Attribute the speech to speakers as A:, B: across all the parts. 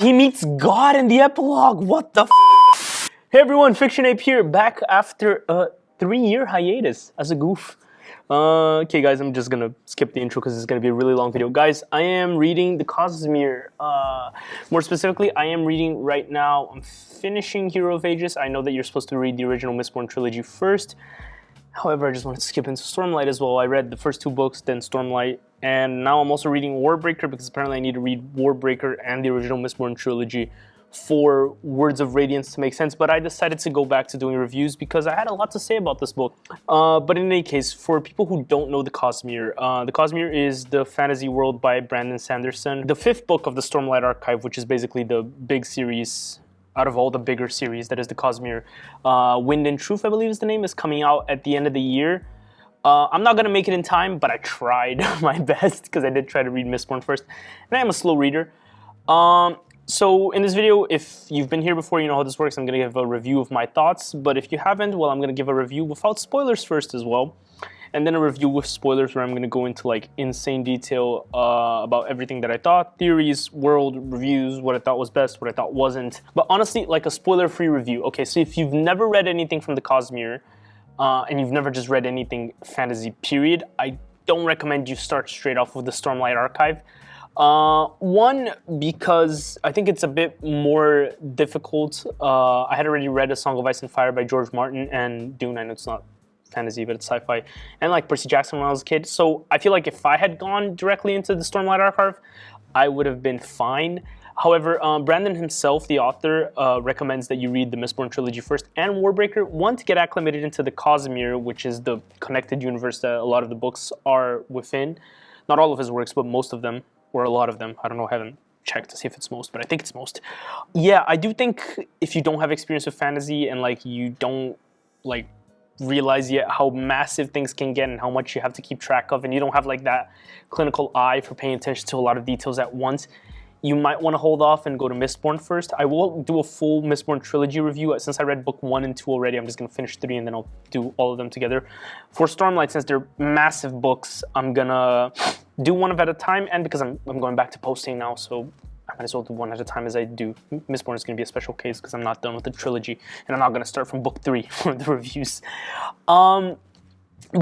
A: He meets God in the epilogue. What the f? Hey everyone, Fiction Ape here, back after a 3-year hiatus as a goof. Okay guys, I'm just gonna skip the intro because it's gonna be a really long video. Guys, I am reading the Cosmere. More specifically, I am reading right now, I'm finishing Hero of Ages. I know that you're supposed to read the original Mistborn trilogy first. However, I just wanted to skip into Stormlight as well. I read the first 2 books, then Stormlight, and now I'm also reading Warbreaker because apparently I need to read Warbreaker and the original Mistborn trilogy for Words of Radiance to make sense, but I decided to go back to doing reviews because I had a lot to say about this book. But in any case, for people who don't know the Cosmere is the fantasy world by Brandon Sanderson. The 5th book of the Stormlight Archive, which is basically the big series out of all the bigger series, that is the Cosmere. Wind and Truth, I believe is the name, is coming out at the end of the year. I'm not going to make it in time, but I tried my best because I did try to read Mistborn first, and I am a slow reader. So in this video, if you've been here before, you know how this works. I'm going to give a review of my thoughts, but if you haven't, well, I'm going to give a review without spoilers first as well, and then a review with spoilers where I'm going to go into like insane detail about everything that I thought, theories, world, reviews, what I thought was best, what I thought wasn't. But honestly, like a spoiler-free review. Okay, so if you've never read anything from the Cosmere, and you've never just read anything fantasy, period, I don't recommend you start straight off with the Stormlight Archive. One, because I think it's a bit more difficult. I had already read A Song of Ice and Fire by George Martin and Dune. I know it's not fantasy, but it's sci-fi. And like Percy Jackson when I was a kid. So I feel like if I had gone directly into the Stormlight Archive, I would have been fine. However, Brandon himself, the author, recommends that you read the Mistborn trilogy first and Warbreaker. One, to get acclimated into the Cosmere, which is the connected universe that a lot of the books are within. Not all of his works, but most of them. Or a lot of them. I don't know, I haven't checked to see if it's most, but I think it's most. Yeah, I do think if you don't have experience with fantasy and like you don't like realize yet how massive things can get and how much you have to keep track of, and you don't have like that clinical eye for paying attention to a lot of details at once, you might want to hold off and go to Mistborn first. I will do a full Mistborn trilogy review. Since I read book 1 and 2 already, I'm just going to finish 3 and then I'll do all of them together. For Stormlight, since they're massive books, I'm going to do one at a time, and because I'm going back to posting now, so I might as well do one at a time as I do. Mistborn is going to be a special case because I'm not done with the trilogy, and I'm not going to start from book 3 for the reviews. But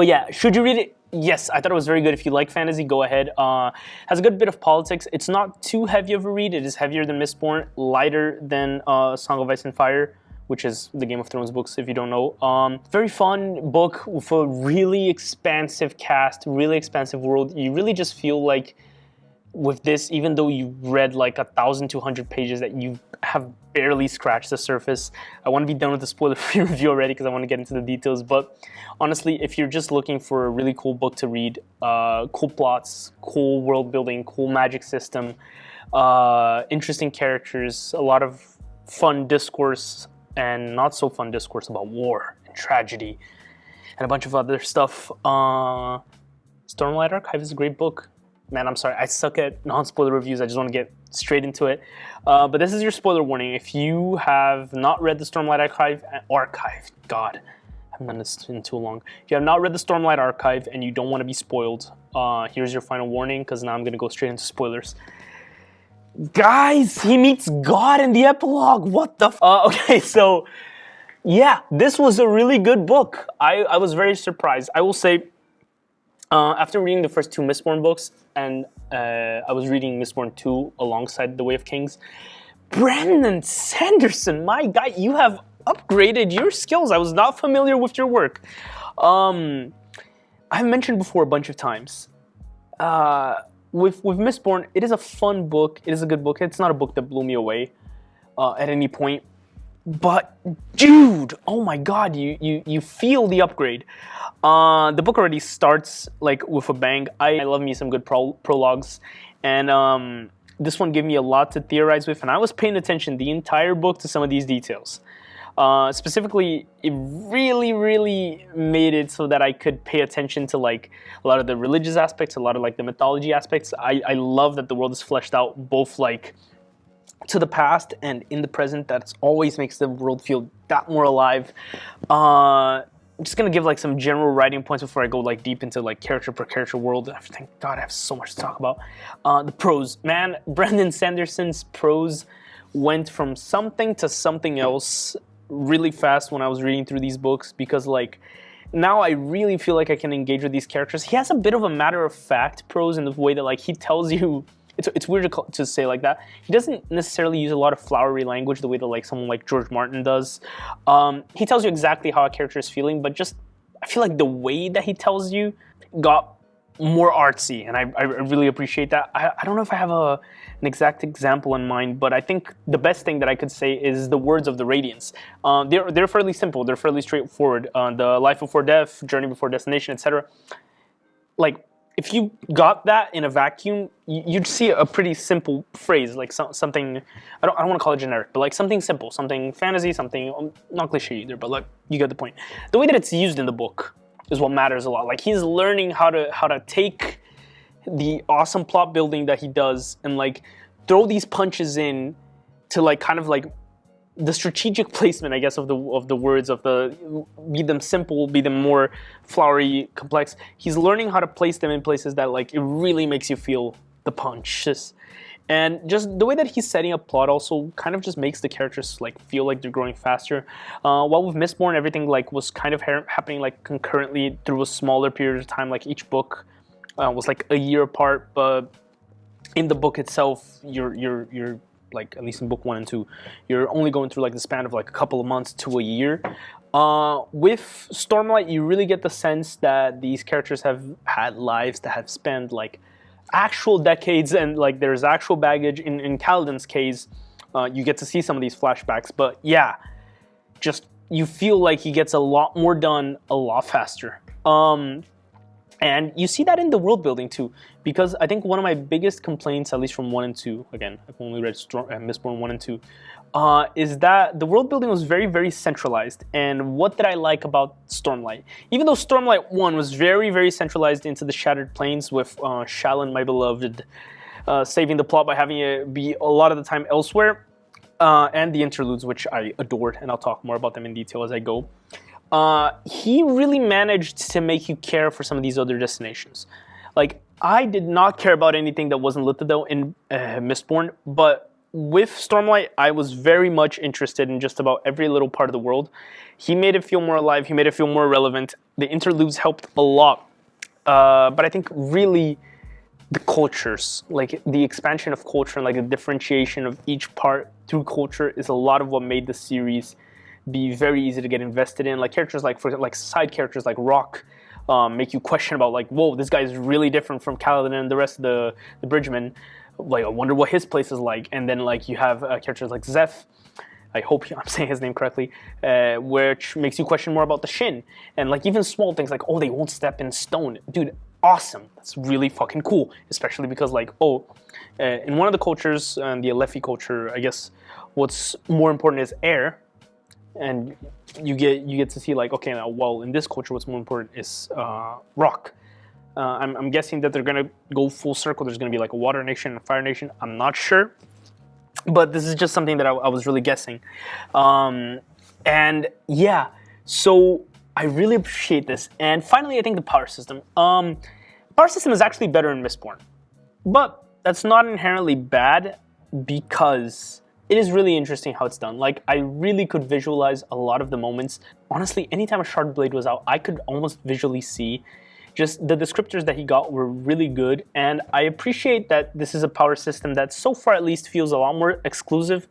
A: yeah, should you read it? Yes, I thought it was very good. If you like fantasy, go ahead. Has a good bit of politics. It's not too heavy of a read. It is heavier than Mistborn, lighter than Song of Ice and Fire, which is the Game of Thrones books, if you don't know. Very fun book with a really expansive cast, really expansive world. You really just feel like with this, even though you read like 1,200 pages, that you have barely scratched the surface. I want to be done with the spoiler-free review already because I want to get into the details. But honestly, if you're just looking for a really cool book to read, cool plots, cool world building, cool magic system, interesting characters, a lot of fun discourse, and not so fun discourse about war and tragedy, and a bunch of other stuff, Stormlight Archive is a great book. Man, I'm sorry, I suck at non-spoiler reviews. I just want to get straight into it. But this is your spoiler warning. If you have not read the Stormlight Archive, God, I haven't done this in too long. If you have not read the Stormlight Archive and you don't want to be spoiled, here's your final warning, because now I'm going to go straight into spoilers. Guys, he meets God in the epilogue. What the f? Okay, so, yeah, this was a really good book. I was very surprised. I will say, after reading the first 2 Mistborn books, and I was reading Mistborn 2 alongside The Way of Kings, Brandon Sanderson, my guy, you have upgraded your skills. I was not familiar with your work. I've mentioned before a bunch of times, with Mistborn, it is a fun book. It is a good book. It's not a book that blew me away at any point. But dude, oh my God, you feel the upgrade. The book already starts like with a bang. I love me some good prologues, and this one gave me a lot to theorize with, and I was paying attention the entire book to some of these details. Specifically, it really made it so that I could pay attention to like a lot of the religious aspects, a lot of like the mythology aspects. I love that the world is fleshed out both like to the past and in the present. That always makes the world feel that more alive. I'm just gonna give like some general writing points before I go like deep into like character per character world. Thank God I have so much to talk about. The prose, man, Brandon Sanderson's prose went from something to something else really fast when I was reading through these books, because like now I really feel like I can engage with these characters. He has a bit of a matter-of-fact prose in the way that like he tells you, it's weird to say like that. He doesn't necessarily use a lot of flowery language the way that like someone like George Martin does. He tells you exactly how a character is feeling, but just I feel like the way that he tells you got more artsy, and I really appreciate that. I don't know if I have an exact example in mind, but I think the best thing that I could say is the words of the Radiance. They're fairly simple, they're fairly straightforward. The life before death, journey before destination, etc. Like, if you got that in a vacuum, you'd see a pretty simple phrase, like something, I don't want to call it generic, but like something simple, something fantasy, something, not cliche either, but like, you get the point. The way that it's used in the book is what matters a lot. Like, he's learning how to take the awesome plot building that he does and like throw these punches in to like kind of like the strategic placement, I guess, of the words, be them simple, be them more flowery, complex. He's learning how to place them in places that like it really makes you feel the punches. And just the way that he's setting up plot also kind of just makes the characters like feel like they're growing faster. While with Mistborn, everything like was kind of happening like concurrently through a smaller period of time. Like each book was like a year apart, but in the book itself, you're like, at least in book 1 and 2, you're only going through like the span of like a couple of months to a year. With Stormlight, you really get the sense that these characters have had lives that have spanned like actual decades, and like there's actual baggage. In Kaladin's case, you get to see some of these flashbacks, but yeah, just you feel like he gets a lot more done a lot faster. And you see that in the world building too, because I think one of my biggest complaints, at least from 1 and 2, again, I've only read Mistborn 1 and 2, is that the world building was very, very centralized. And what did I like about Stormlight? Even though Stormlight 1 was very, very centralized into the Shattered Plains with Shallan, my beloved, saving the plot by having it be a lot of the time elsewhere, and the interludes, which I adored, and I'll talk more about them in detail as I go. He really managed to make you care for some of these other destinations. Like, I did not care about anything that wasn't listed though in Mistborn, but with Stormlight, I was very much interested in just about every little part of the world. He made it feel more alive, he made it feel more relevant. The interludes helped a lot, but I think really the cultures, like the expansion of culture and like the differentiation of each part through culture is a lot of what made the series be very easy to get invested in. Like characters like, for example, like side characters like Rock make you question about like, whoa, this guy is really different from Kaladin and the rest of the Bridgemen. Like, I wonder what his place is like. And then like you have characters like Zeph, I hope I'm saying his name correctly, which makes you question more about the Shin. And like even small things like, oh, they won't step in stone. Dude, awesome. That's really fucking cool. Especially because like, in one of the cultures, the Alefi culture, I guess what's more important is air. And you get to see like, okay, now, well, in this culture, what's more important is rock. I'm guessing that they're gonna go full circle. There's gonna be like a water nation and a fire nation. I'm not sure, but this is just something that I was really guessing. And yeah, so I really appreciate this. And finally, I think the power system. Power system is actually better in Mistborn, but that's not inherently bad because it is really interesting how it's done. Like, I really could visualize a lot of the moments. Honestly, anytime a Shard Blade was out, I could almost visually see just the descriptors that he got were really good. And I appreciate that this is a power system that so far at least feels a lot more exclusive.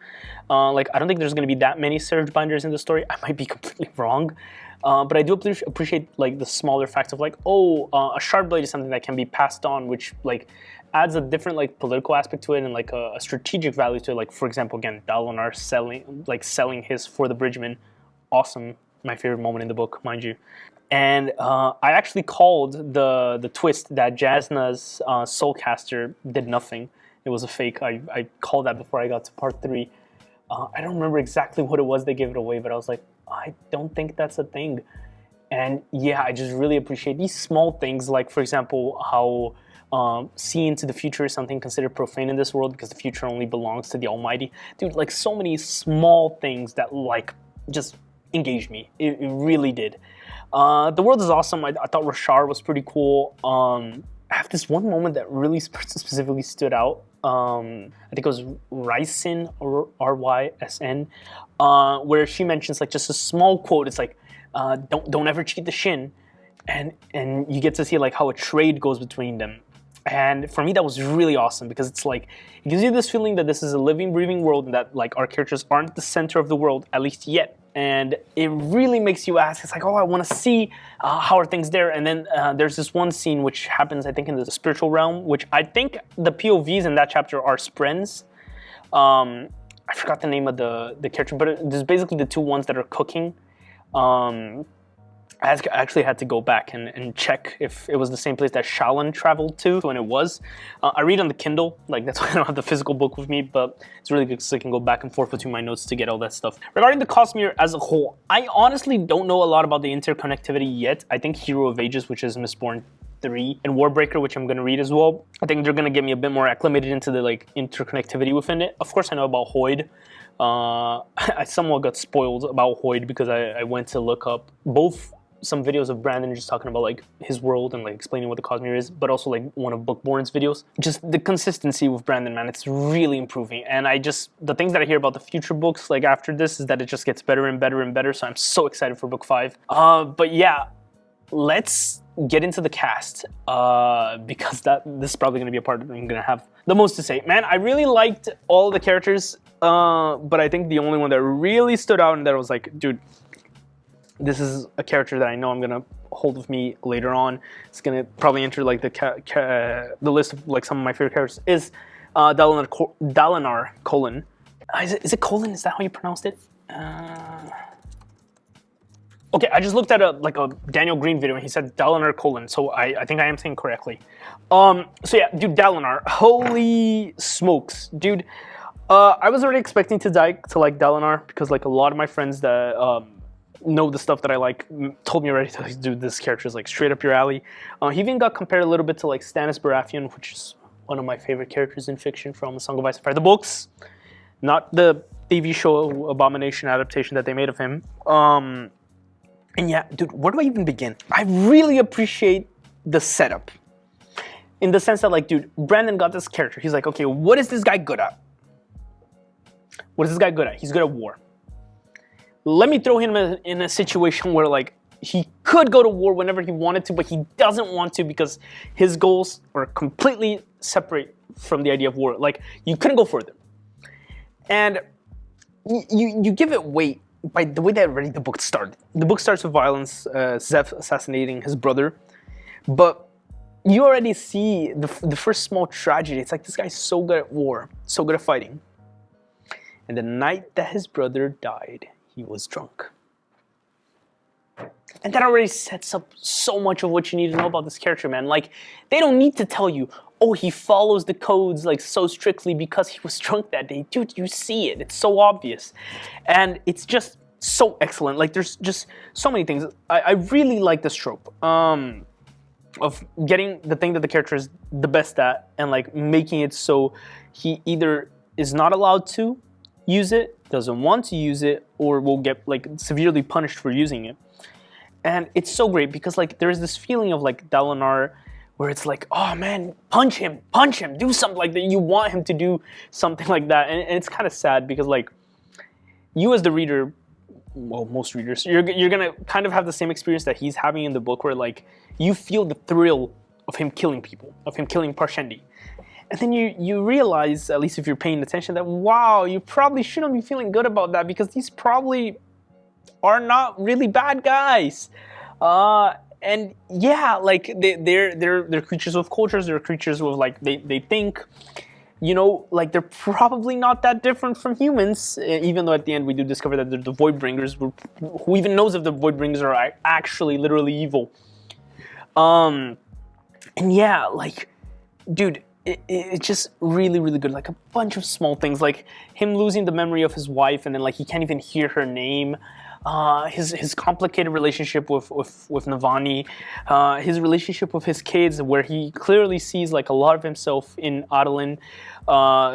A: Like, I don't think there's going to be that many Surge Binders in the story. I might be completely wrong. But I do appreciate like the smaller facts of like, a Shard Blade is something that can be passed on, which like adds a different like political aspect to it and like a strategic value to it. Like, for example, again, Dalinar selling his for the Bridgeman. Awesome. My favorite moment in the book, mind you. And I actually called the twist that Jasna's Soulcaster did nothing. It was a fake. I called that before I got to part 3. I don't remember exactly what it was they gave it away, but I was like, I don't think that's a thing. And yeah, I just really appreciate these small things, like, for example, how seeing into the future is something considered profane in this world because the future only belongs to the Almighty. Dude, like, so many small things that, like, just engaged me. It really did. The world is awesome. I thought Rashar was pretty cool. I have this one moment that really specifically stood out. I think it was Rysn, or Rysn, where she mentions like just a small quote. It's like, don't ever cheat the Shin, and you get to see like how a trade goes between them. And for me, that was really awesome because it's like, it gives you this feeling that this is a living, breathing world and that like our characters aren't the center of the world, at least yet. And it really makes you ask, it's like, oh, I want to see how are things there. And then there's this one scene which happens, I think, in the spiritual realm, which I think the POVs in that chapter are Sprens. I forgot the name of the character, but there's basically the two ones that are cooking. I actually had to go back and check if it was the same place that Shallan traveled to, and it was. I read on the Kindle, like that's why I don't have the physical book with me, but it's really good so I can go back and forth between my notes to get all that stuff. Regarding the Cosmere as a whole, I honestly don't know a lot about the interconnectivity yet. I think Hero of Ages, which is Mistborn 3, and Warbreaker, which I'm going to read as well, I think they're going to get me a bit more acclimated into the like interconnectivity within it. Of course, I know about Hoid. I somewhat got spoiled about Hoid because I went to look up both some videos of Brandon just talking about like his world and like explaining what the Cosmere is, but also like one of Bookborn's videos. Just the consistency with Brandon, man, it's really improving. And the things that I hear about the future books like after this is that it just gets better and better and better. So I'm so excited for book 5. But yeah, let's get into the cast because this is probably going to be a part that I'm going to have the most to say. Man, I really liked all the characters, but I think the only one that really stood out and that was like, dude, this is a character that I know I'm gonna hold with me later on. It's gonna probably enter like the list of like some of my favorite characters. Is Dalinar Colon. Is it Colon? Is that how you pronounced it? Okay, I just looked at a Daniel Green video and he said Dalinar Colon, so I think I am saying correctly. So yeah, dude, Dalinar. Holy smokes, dude. I was already expecting to like Dalinar because like a lot of my friends that know the stuff that I like told me already to do this character is like straight up your alley. He even got compared a little bit to like Stannis Baratheon, which is one of my favorite characters in fiction from Song of Ice and Fire, the books, not the TV show Abomination adaptation that they made of him. And yeah, dude, where do I even begin? I really appreciate the setup in the sense that like, dude, Brandon got this character. He's like, okay, what is this guy good at? What is this guy good at? He's good at war. Let me throw him in a situation where like he could go to war whenever he wanted to, but he doesn't want to because his goals are completely separate from the idea of war. Like you couldn't go further. And you give it weight by the way that already the book started. The book starts with violence, Zev assassinating his brother, but you already see the first small tragedy. It's like this guy's so good at war, so good at fighting. And the night that his brother died, he was drunk. And that already sets up so much of what you need to know about this character, man. Like, they don't need to tell you, oh, he follows the codes like so strictly because he was drunk that day. Dude, you see it. It's so obvious. And it's just so excellent. Like, there's just so many things. I really like this trope of getting the thing that the character is the best at and like making it so he either is not allowed to use it, doesn't want to use it, or will get like severely punished for using it. And it's so great because like there is this feeling of like Dalinar where it's like, oh man, punch him, do something like that. You want him to do something like that. And it's kind of sad because like you as the reader, well, most readers, you're gonna kind of have the same experience that he's having in the book where like you feel the thrill of him killing people, of him killing Parshendi. And then you realize, at least if you're paying attention, that wow, you probably shouldn't be feeling good about that because these probably are not really bad guys. And yeah, like they're creatures with cultures. They're creatures with like they think, you know, like they're probably not that different from humans. Even though at the end we do discover that they're the Voidbringers. Who even knows if the Voidbringers are actually literally evil? And yeah, like, dude. It's just really, really good. Like a bunch of small things, like him losing the memory of his wife, and then like he can't even hear her name. His complicated relationship with Navani, his relationship with his kids, where he clearly sees like a lot of himself in Adolin,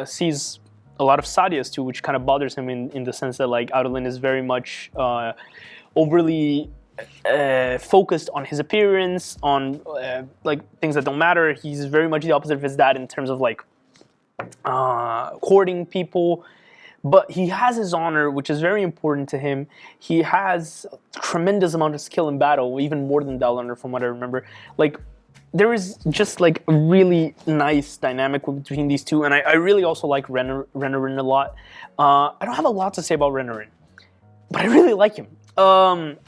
A: sees a lot of Sadia's too, which kind of bothers him in the sense that like Adolin is very much overly focused on his appearance, on like things that don't matter. He's very much the opposite of his dad in terms of like courting people. But he has his honor, which is very important to him. He has a tremendous amount of skill in battle, even more than Dalinar, from what I remember. Like, there is just like a really nice dynamic between these two, and I really also like Renarin a lot. I don't have a lot to say about Renarin, but I really like him.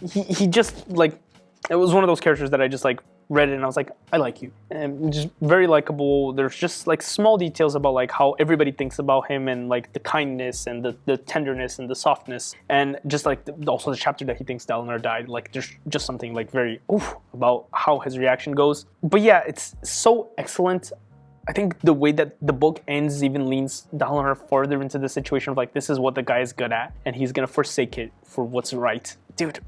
A: He just like, it was one of those characters that I just like read it and I was like, I like you, and just very likable. There's just like small details about like how everybody thinks about him, and like the kindness and the tenderness and the softness, and just like also the chapter that he thinks Dalinar died. Like there's just something like very about how his reaction goes. But yeah, it's so excellent. I think the way that the book ends even leans Dalinar further into the situation of like, this is what the guy is good at, and he's gonna forsake it for what's right. Dude,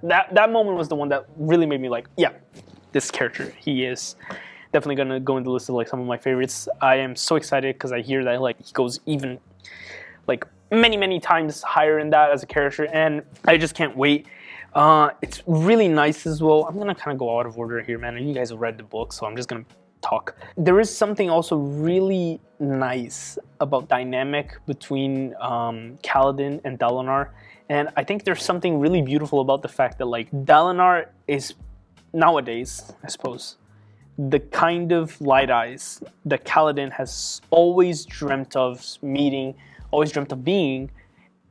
A: that moment was the one that really made me like, yeah, this character, he is definitely gonna go in the list of like some of my favorites. I am so excited because I hear that like he goes even like many times higher in that as a character, and I just can't wait. It's really nice as well. I'm gonna kind of go out of order here, man, and you guys have read the book, so I'm just gonna talk. There is something also really nice about dynamic between Kaladin and Dalinar, and I think there's something really beautiful about the fact that like Dalinar is nowadays, I suppose, the kind of light eyes that Kaladin has always dreamt of meeting, always dreamt of being,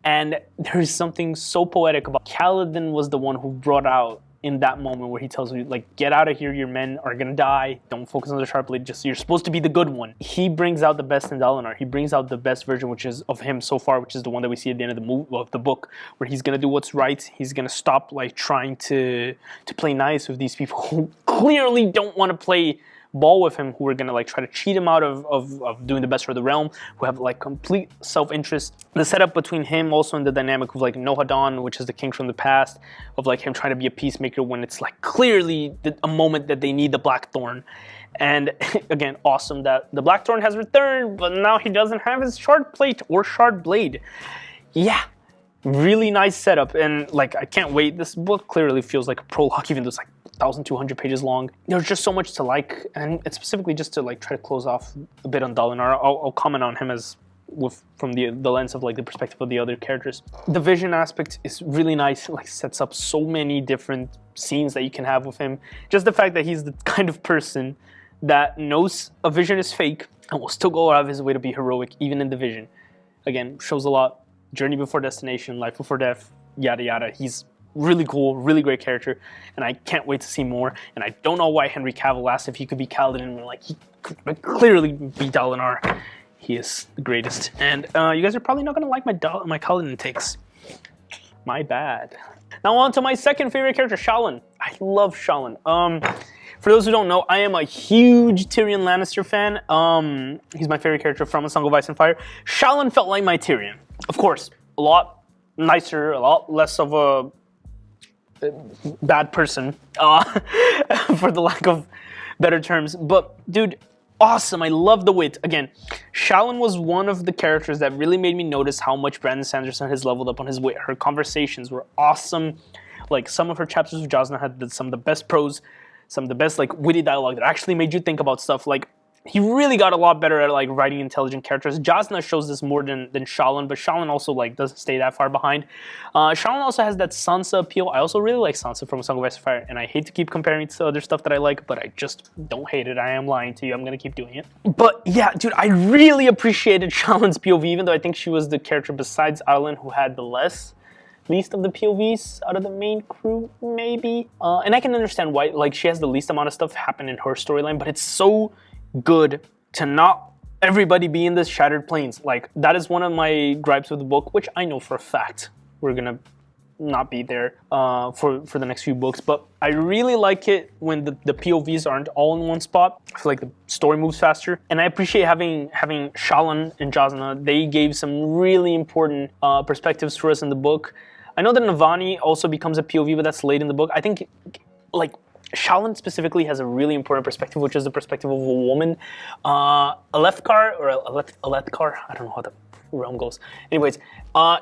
A: and there is something so poetic about Kaladin was the one who brought out in that moment where he tells you, like, get out of here, your men are gonna die, don't focus on the sharp blade, just you're supposed to be the good one. He brings out the best in Dalinar. He brings out the best version, which is of him so far, which is the one that we see at the end of the book, where he's gonna do what's right. He's gonna stop like trying to play nice with these people who clearly don't want to play ball with him, who are gonna like try to cheat him out of doing the best for the realm, who have like complete self-interest. The setup between him also in the dynamic of like Nohadon, which is the king from the past, of like him trying to be a peacemaker when it's like clearly a moment that they need the Blackthorn. And again, awesome that the Blackthorn has returned, but now he doesn't have his shard plate or shard blade. Yeah, really nice setup, and like I can't wait. This book clearly feels like a prologue, even though it's like 1,200 pages long. There's just so much to like, and it's specifically just to like try to close off a bit on Dalinar. I'll comment on him as from the lens of like the perspective of the other characters. The vision aspect is really nice. It like sets up so many different scenes that you can have with him. Just the fact that he's the kind of person that knows a vision is fake and will still go out of his way to be heroic even in the vision. Again, shows a lot. Journey before destination, life before death, yada yada. He's really cool, really great character, and I can't wait to see more. And I don't know why Henry Cavill asked if he could be Kaladin, and like he could clearly be Dalinar. He is the greatest. And you guys are probably not gonna like my Kaladin takes. My bad. Now on to my second favorite character, Shallan. I love Shallan. For those who don't know, I am a huge Tyrion Lannister fan. He's my favorite character from A Song of Ice and Fire. Shallan felt like my Tyrion. Of course, a lot nicer, a lot less of a bad person, for the lack of better terms. But dude, awesome. I love the wit. Again, Shallan was one of the characters that really made me notice how much Brandon Sanderson has leveled up on his wit. Her conversations were awesome. Like some of her chapters with Jasnah had some of the best prose, some of the best like witty dialogue that actually made you think about stuff. Like he really got a lot better at like writing intelligent characters. Jasnah shows this more than Shallan, but Shallan also like doesn't stay that far behind. Shallan also has that Sansa appeal. I also really like Sansa from A Song of Ice and Fire, and I hate to keep comparing it to other stuff that I like, but I just don't hate it. I am lying to you. I'm gonna keep doing it. But yeah, dude, I really appreciated Shallan's POV, even though I think she was the character besides Arlen who had the least of the POVs out of the main crew, maybe. And I can understand why, like she has the least amount of stuff happen in her storyline, but it's so good to not everybody be in this Shattered Plains. Like that is one of my gripes with the book, which I know for a fact we're gonna not be there for the next few books. But I really like it when the POVs aren't all in one spot. I feel like the story moves faster, and I appreciate having Shallan and Jasnah. They gave some really important perspectives for us in the book. I know that Navani also becomes a POV, but that's late in the book. I think like Shallan specifically has a really important perspective, which is the perspective of a woman. Alethkar, or Alethkar, I don't know how the realm goes. Anyways,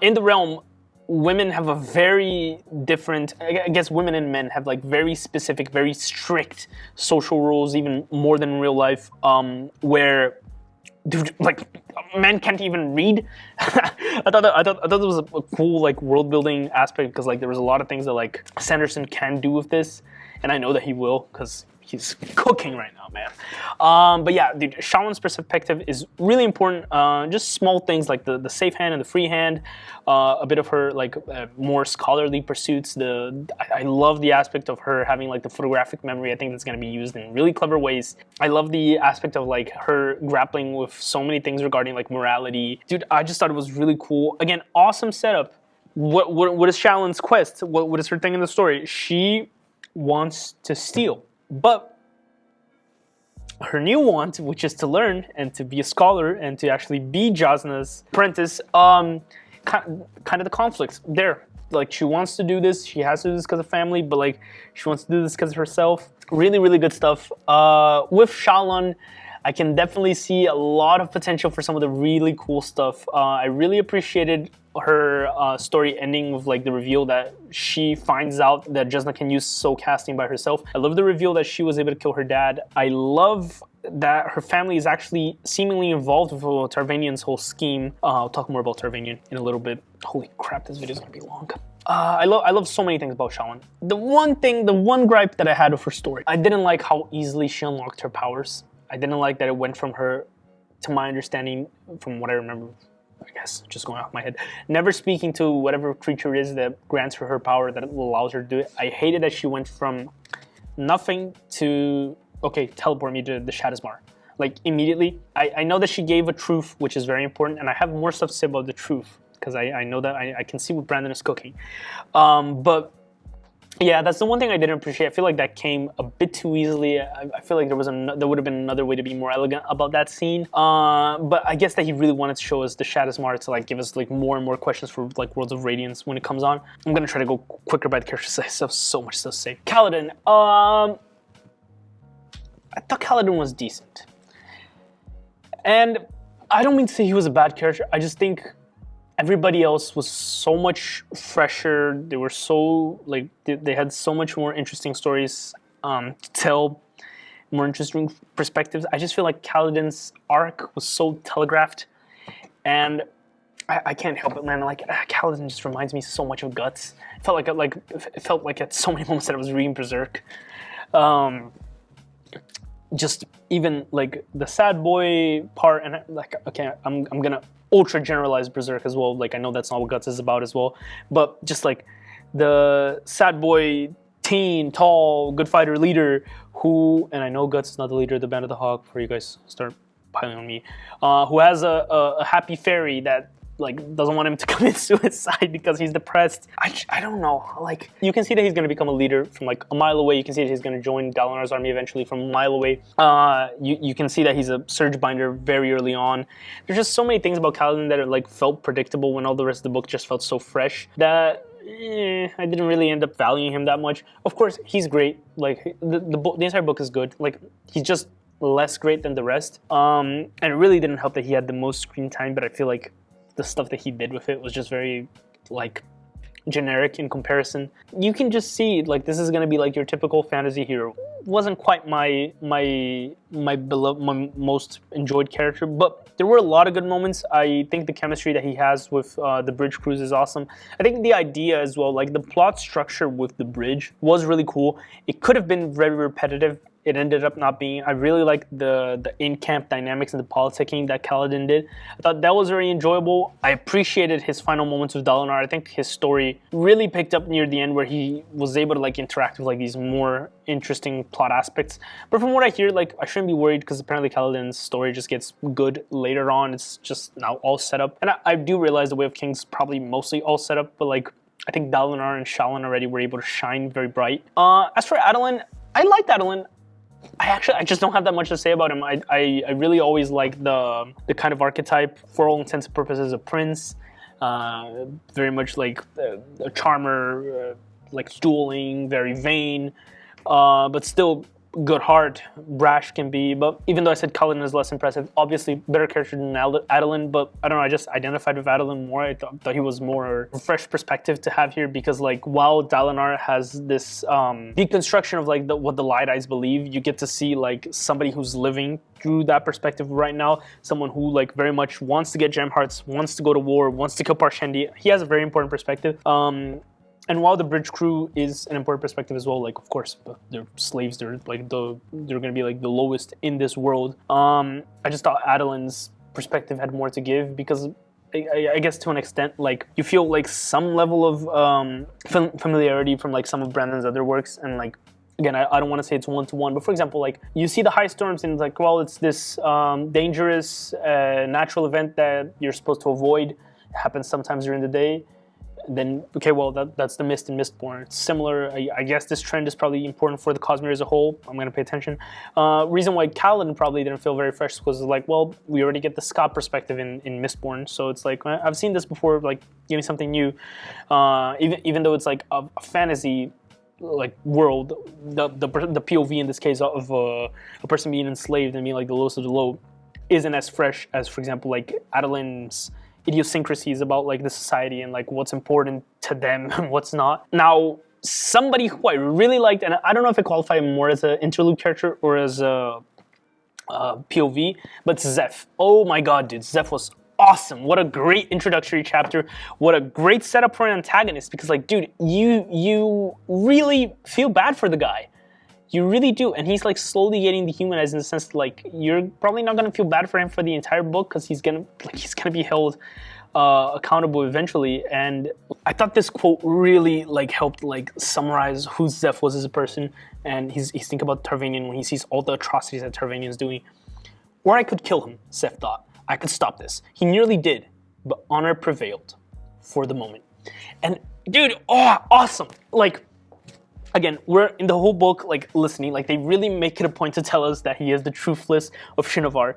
A: in the realm, women have a very different, I guess women and men have like very specific, very strict social rules, even more than in real life, where dude, like men can't even read. I thought it was a cool like world building aspect, because like there was a lot of things that like Sanderson can do with this, and I know that he will, because he's cooking right now, man. But yeah, dude, Shallan's perspective is really important. Just small things like the safe hand and the free hand, a bit of her like more scholarly pursuits. I love the aspect of her having like the photographic memory. I think that's going to be used in really clever ways. I love the aspect of like her grappling with so many things regarding like morality. Dude, I just thought it was really cool. Again, awesome setup. What is Shallan's quest? What is her thing in the story? She wants to steal. But her new want, which is to learn and to be a scholar and to actually be Jasna's apprentice, kind of the conflicts there. Like, she wants to do this, she has to do this because of family, but like she wants to do this because of herself. Really, really good stuff. With Shallan, I can definitely see a lot of potential for some of the really cool stuff. I really appreciated her story ending with like the reveal that she finds out that Jasna can use soul casting by herself. I love the reveal that she was able to kill her dad. I love that her family is actually seemingly involved with Tarvanian's whole scheme. I'll talk more about Tarvanian in a little bit. Holy crap, this video is gonna be long. I love so many things about Shallan. The one gripe that I had with her story, I didn't like how easily she unlocked her powers. I didn't like that it went from her, to my understanding, from what I remember, I guess, just going off my head, never speaking to whatever creature it is that grants her power, that allows her to do it. I hated that she went from nothing to, okay, teleport me to the Shadowsmar. Like, immediately. I know that she gave a truth, which is very important, and I have more stuff to say about the truth, because I know that I can see what Brandon is cooking. But yeah, that's the one thing I didn't appreciate. I feel like that came a bit too easily. I feel like there would have been another way to be more elegant about that scene. But I guess that he really wanted to show us the Shadowsmar to like give us like more and more questions for like Worlds of Radiance when it comes on. I'm gonna try to go quicker by the characters. I still have so much stuff to say. Kaladin. I thought Kaladin was decent, and I don't mean to say he was a bad character. I just think everybody else was so much fresher. They were so, like, they had so much more interesting stories to tell, more interesting perspectives. I just feel like Kaladin's arc was so telegraphed, and I can't help it, man. Like, Kaladin just reminds me so much of Guts. It felt like at so many moments that I was reading Berserk. Just even like the sad boy part, and like, okay, I'm gonna ultra generalized Berserk as well. Like, I know that's not what Guts is about as well, but just like the sad boy, teen, tall, good fighter leader who, and I know Guts is not the leader of the Band of the Hawk before you guys start piling on me, who has a happy fairy that like doesn't want him to commit suicide because he's depressed. I don't know. Like, you can see that he's going to become a leader from like a mile away. You can see that he's going to join Dalinar's army eventually from a mile away. You can see that he's a surge binder very early on. There's just so many things about Kaladin that are like felt predictable when all the rest of the book just felt so fresh that I didn't really end up valuing him that much. Of course, he's great. Like, the entire book is good. Like, he's just less great than the rest. And it really didn't help that he had the most screen time, but I feel like the stuff that he did with it was just very, like, generic in comparison. You can just see, like, this is gonna be like your typical fantasy hero. Wasn't quite my most enjoyed character, but there were a lot of good moments. I think the chemistry that he has with the bridge crews is awesome. I think the idea as well, like the plot structure with the bridge was really cool. It could have been very repetitive. It ended up not being. I really liked the in-camp dynamics and the politicking that Kaladin did. I thought that was very enjoyable. I appreciated his final moments with Dalinar. I think his story really picked up near the end where he was able to like interact with like these more interesting plot aspects. But from what I hear, like, I shouldn't be worried because apparently Kaladin's story just gets good later on. It's just now all set up. And I do realize the Way of Kings probably mostly all set up, but like, I think Dalinar and Shallan already were able to shine very bright. As for Adolin, I liked Adolin. I just don't have that much to say about him. I really always like the kind of archetype, for all intents and purposes, a prince. Very much like a charmer, like dueling, very vain, but still good heart Brash can be. But even though I said Cullen is less impressive, obviously better character than Adeline. But I don't know, I just identified with Adeline more. I thought he was more fresh perspective to have here, because like while Dalinar has this deconstruction of like what the Light Eyes believe, you get to see like somebody who's living through that perspective right now, someone who like very much wants to get gem hearts, wants to go to war, wants to kill Parshendi. He has a very important perspective. And while the bridge crew is an important perspective as well, like of course they're slaves, they're gonna be like the lowest in this world. I just thought Adeline's perspective had more to give, because I guess to an extent, like you feel like some level of familiarity from like some of Brandon's other works, and like again, I don't want to say it's one-to-one, but for example, like you see the high storms and it's like, well, it's this dangerous natural event that you're supposed to avoid. It happens sometimes during the day. Then okay, well that's the Mist and Mistborn. It's similar. I guess this trend is probably important for the Cosmere as a whole. I'm gonna pay attention. Reason why Callan probably didn't feel very fresh was like, well, we already get the Scott perspective in Mistborn, so it's like I've seen this before. Like, give me something new. Even though it's like a fantasy like world, the POV in this case of a person being enslaved and being like the lowest of the low isn't as fresh as, for example, like Adeline's idiosyncrasies about like the society and like what's important to them and what's not. Now, somebody who I really liked, and I don't know if I qualify him more as an interlude character or as a POV, but Zeph. Oh my god, dude, Zeph was awesome. What a great introductory chapter. What a great setup for an antagonist, because like, dude, you really feel bad for the guy. You really do, and he's like slowly getting dehumanized in the sense that, like, you're probably not gonna feel bad for him for the entire book, because he's gonna be held accountable eventually. And I thought this quote really like helped like summarize who Zeph was as a person, and he's thinking about Tarvanian when he sees all the atrocities that Tarvanian's doing. Or I could kill him, Zeph thought. I could stop this. He nearly did, but honor prevailed for the moment. And dude, oh, awesome! Like, again, we're in the whole book, like, listening, like, they really make it a point to tell us that he is the truthless of Shinovar,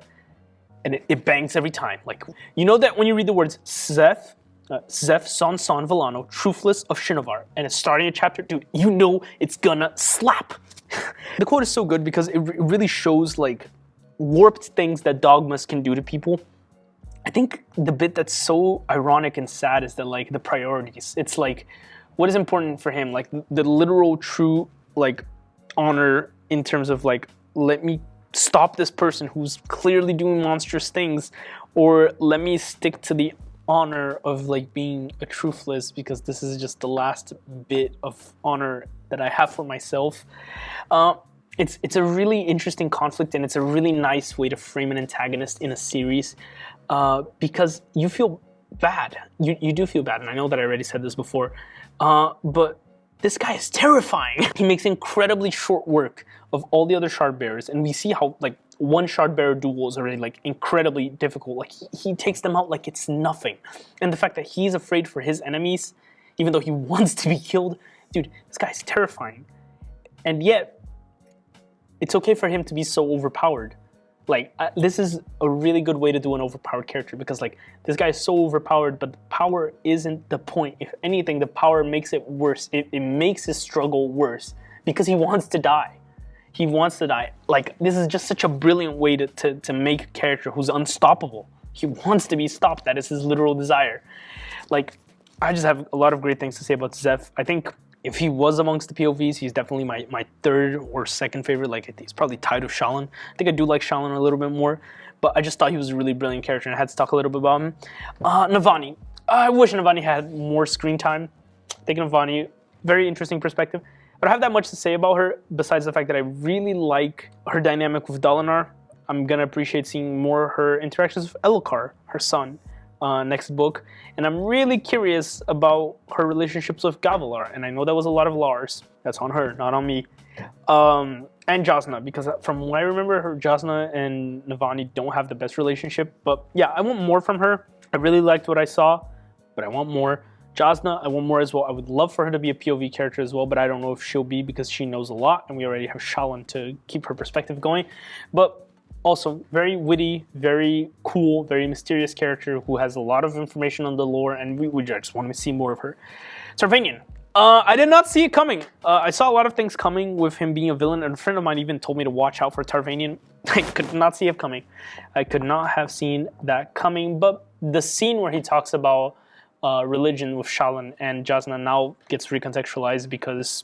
A: and it bangs every time. Like, you know that when you read the words Zeph, Son Villano, truthless of Shinovar, and it's starting a chapter, dude, you know it's gonna slap. The quote is so good because it really shows, like, warped things that dogmas can do to people. I think the bit that's so ironic and sad is that, like, the priorities. It's like, what is important for him? Like the literal true like honor in terms of like, let me stop this person who's clearly doing monstrous things, or let me stick to the honor of like being a truthless, because this is just the last bit of honor that I have for myself. It's a really interesting conflict, and it's a really nice way to frame an antagonist in a series, because you feel bad. You do feel bad, and I know that I already said this before. But this guy is terrifying. He makes incredibly short work of all the other shard bearers, and we see how like one shard bearer duel is already like incredibly difficult. Like he takes them out like it's nothing. And the fact that he's afraid for his enemies, even though he wants to be killed, dude, this guy's terrifying. And yet, it's okay for him to be so overpowered. Like, this is a really good way to do an overpowered character, because like this guy is so overpowered, but the power isn't the point. If anything, the power makes it worse. It makes his struggle worse, because he wants to die. He wants to die. Like, this is just such a brilliant way to make a character who's unstoppable. He wants to be stopped. That is his literal desire. Like, I just have a lot of great things to say about Zeph. I think if he was amongst the POVs, he's definitely my third or second favorite. Like, he's probably tied with Shallan. I think I do like Shallan a little bit more, but I just thought he was a really brilliant character, and I had to talk a little bit about him. Navani. I wish Navani had more screen time. I think Navani, very interesting perspective. I don't have that much to say about her, besides the fact that I really like her dynamic with Dalinar. I'm going to appreciate seeing more of her interactions with Elokar, her son, next book. And I'm really curious about her relationships with Gavilar. And I know that was a lot of Lars. That's on her, not on me. And Jasna, because from what I remember, Jasna and Navani don't have the best relationship. But yeah, I want more from her. I really liked what I saw, but I want more. Jasna, I want more as well. I would love for her to be a POV character as well, but I don't know if she'll be, because she knows a lot, and we already have Shallan to keep her perspective going. But also, very witty, very cool, very mysterious character who has a lot of information on the lore, and we just want to see more of her. Tarvanian. I did not see it coming. I saw a lot of things coming with him being a villain, and a friend of mine even told me to watch out for Tarvanian. I could not see it coming. I could not have seen that coming, but the scene where he talks about religion with Shallan and Jasna now gets recontextualized because,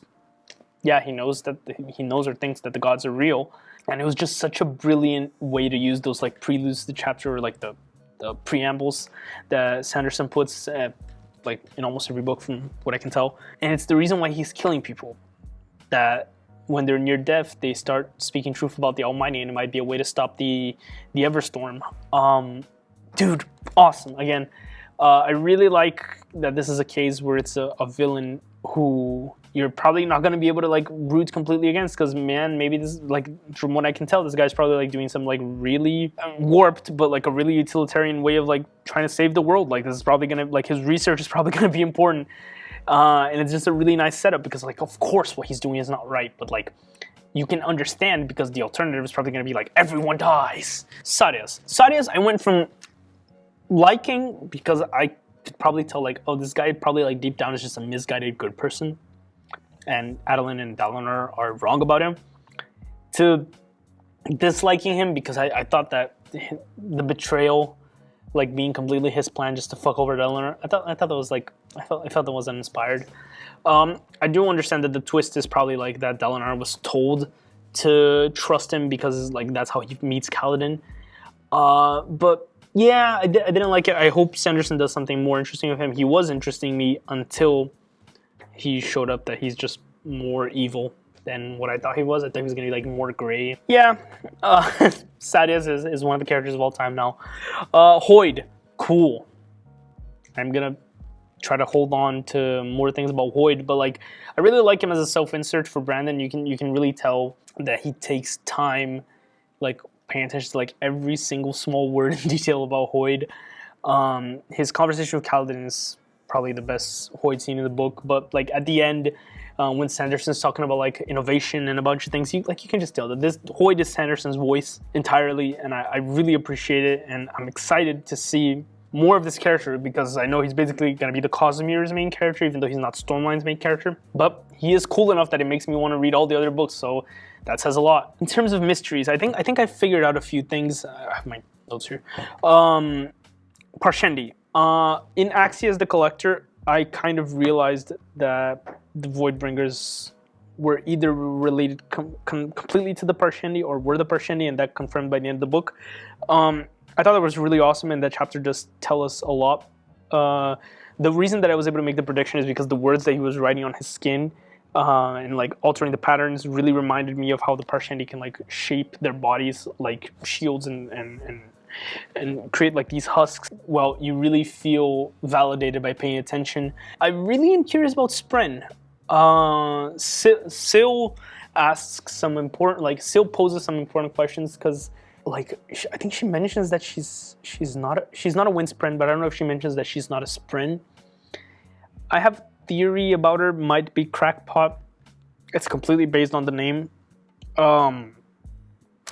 A: yeah, he knows or thinks that the gods are real, and it was just such a brilliant way to use those like preludes to the chapter, or like the preambles that Sanderson puts like in almost every book from what I can tell. And it's the reason why he's killing people, that when they're near death they start speaking truth about the Almighty, and it might be a way to stop the Everstorm. Dude, awesome. Again, I really like that this is a case where it's a villain who you're probably not going to be able to like root completely against, because man, maybe this, like from what I can tell, this guy's probably like doing some like really warped but like a really utilitarian way of like trying to save the world. Like this is probably gonna, like his research is probably gonna be important, and it's just a really nice setup, because like of course what he's doing is not right, but like you can understand, because the alternative is probably gonna be like everyone dies. Sadeas I went from liking, because I could probably tell like, oh, this guy probably like deep down is just a misguided good person, and Adolin and Dalinar are wrong about him, to disliking him because I thought that the betrayal, like being completely his plan just to fuck over Dalinar, I thought that was like, I felt that was uninspired. I do understand that the twist is probably like that Dalinar was told to trust him because like that's how he meets Kaladin. But yeah, I didn't like it. I hope Sanderson does something more interesting with him. He was interesting me until he showed up that he's just more evil than what I thought he was. I thought he was going to be like more gray. Yeah, Sadeas is one of the characters of all time now. Hoid, cool. I'm going to try to hold on to more things about Hoid, but like I really like him as a self-insert for Brandon. You can really tell that he takes time, like paying attention to like every single small word and detail about Hoid. His conversation with Kaladin is probably the best Hoid scene in the book, but like at the end, when Sanderson's talking about like innovation and a bunch of things, you can just tell that this Hoid is Sanderson's voice entirely, and I really appreciate it, and I'm excited to see more of this character, because I know he's basically going to be the Casimir's main character, even though he's not Stormline's main character, but he is cool enough that it makes me want to read all the other books, so that says a lot. In terms of mysteries, I think I figured out a few things. I have my notes here. Parshendi. In Axias the Collector, I kind of realized that the Voidbringers were either related completely to the Parshendi or were the Parshendi, and that confirmed by the end of the book. I thought that was really awesome, and that chapter does tell us a lot. The reason that I was able to make the prediction is because the words that he was writing on his skin and like altering the patterns really reminded me of how the Parshendi can like shape their bodies like shields and create like these husks. Well, you really feel validated by paying attention. I really am curious about Spren. Syl asks some important, like Syl poses some important questions, because like I think she mentions that she's not a wind Spren, but I don't know if she mentions that she's not a Spren. I have theory about her, might be Crackpot. It's completely based on the name.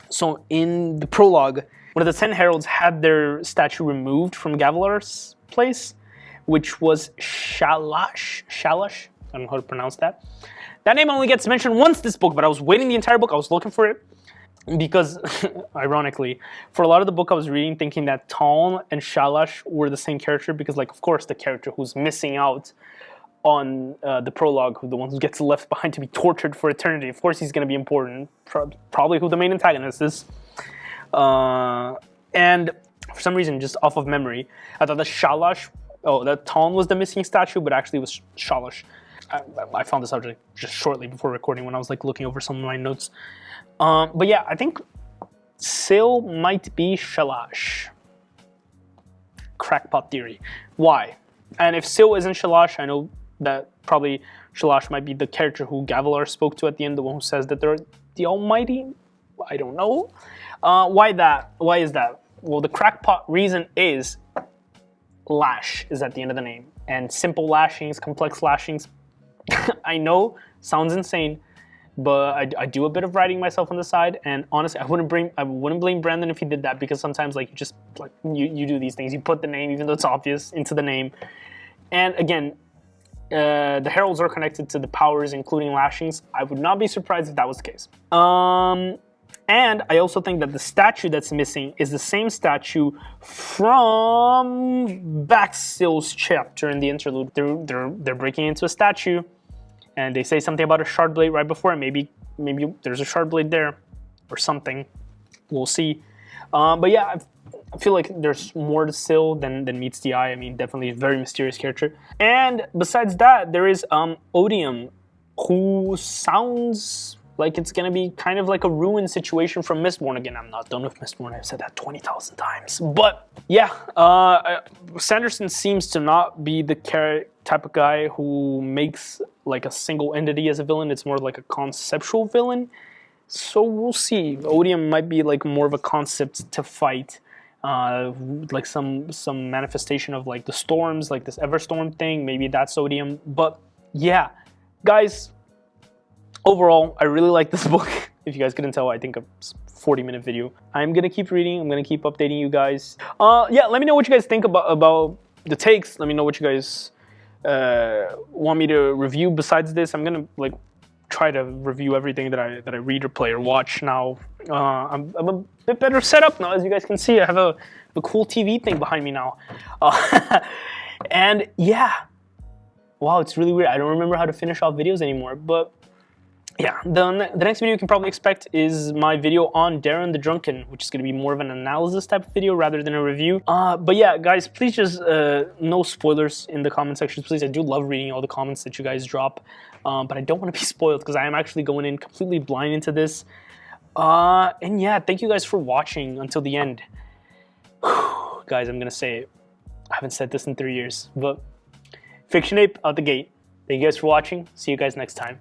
A: So in the prologue, one of the 10 heralds had their statue removed from Gavilar's place, which was Shalash. I don't know how to pronounce that. That name only gets mentioned once this book, but I was waiting the entire book. I was looking for it because, ironically, for a lot of the book I was reading thinking that Taln and Shalash were the same character, because, like, of course, the character who's missing out on the prologue, the one who gets left behind to be tortured for eternity, of course he's going to be important. Probably who the main antagonist is. And for some reason, just off of memory, I thought that that Taln was the missing statue, but actually it was Shalash. I found this out just shortly before recording when I was like looking over some of my notes. But yeah, I think Syl might be Shalash. Crackpot theory. Why? And if Syl isn't Shalash, I know that probably Shalash might be the character who Gavilar spoke to at the end, the one who says that they're the Almighty. I don't know. Why that? Why is that? Well, the crackpot reason is lash is at the end of the name. And simple lashings, complex lashings, I know, sounds insane, but I do a bit of writing myself on the side, and honestly, I wouldn't blame Brandon if he did that, because sometimes like you just like you do these things. You put the name, even though it's obvious, into the name. And again, the heralds are connected to the powers, including lashings. I would not be surprised if that was the case. And I also think that the statue that's missing is the same statue from Baxil's chapter in the interlude. They're breaking into a statue, and they say something about a shard blade right before it. Maybe there's a shard blade there, or something. We'll see. But yeah, I feel like there's more to Syl than meets the eye. I mean, definitely a very mysterious character. And besides that, there is Odium, who sounds like it's gonna be kind of like a ruin situation from Mistborn. Again, I'm not done with Mistborn. I've said that 20,000 times. But yeah, Sanderson seems to not be the type of guy who makes like a single entity as a villain. It's more like a conceptual villain. So we'll see. Odium might be like more of a concept to fight. Like some manifestation of like the storms, like this Everstorm thing. Maybe that's Odium. But yeah, guys, overall, I really like this book. If you guys couldn't tell, I think a 40-minute video. I'm gonna keep reading. I'm gonna keep updating you guys. Yeah, let me know what you guys think about the takes. Let me know what you guys want me to review besides this. I'm gonna like try to review everything that I read or play or watch now. I'm a bit better set up now, as you guys can see. I have a cool TV thing behind me now. And yeah, wow, it's really weird. I don't remember how to finish off videos anymore, but yeah, the next video you can probably expect is my video on Darren the Drunken, which is going to be more of an analysis type of video rather than a review. But yeah, guys, please just no spoilers in the comment sections, please. I do love reading all the comments that you guys drop, but I don't want to be spoiled because I am actually going in completely blind into this. And yeah, thank you guys for watching until the end. Guys, I'm going to say it. I haven't said this in 3 years, but Fiction Ape out the gate. Thank you guys for watching. See you guys next time.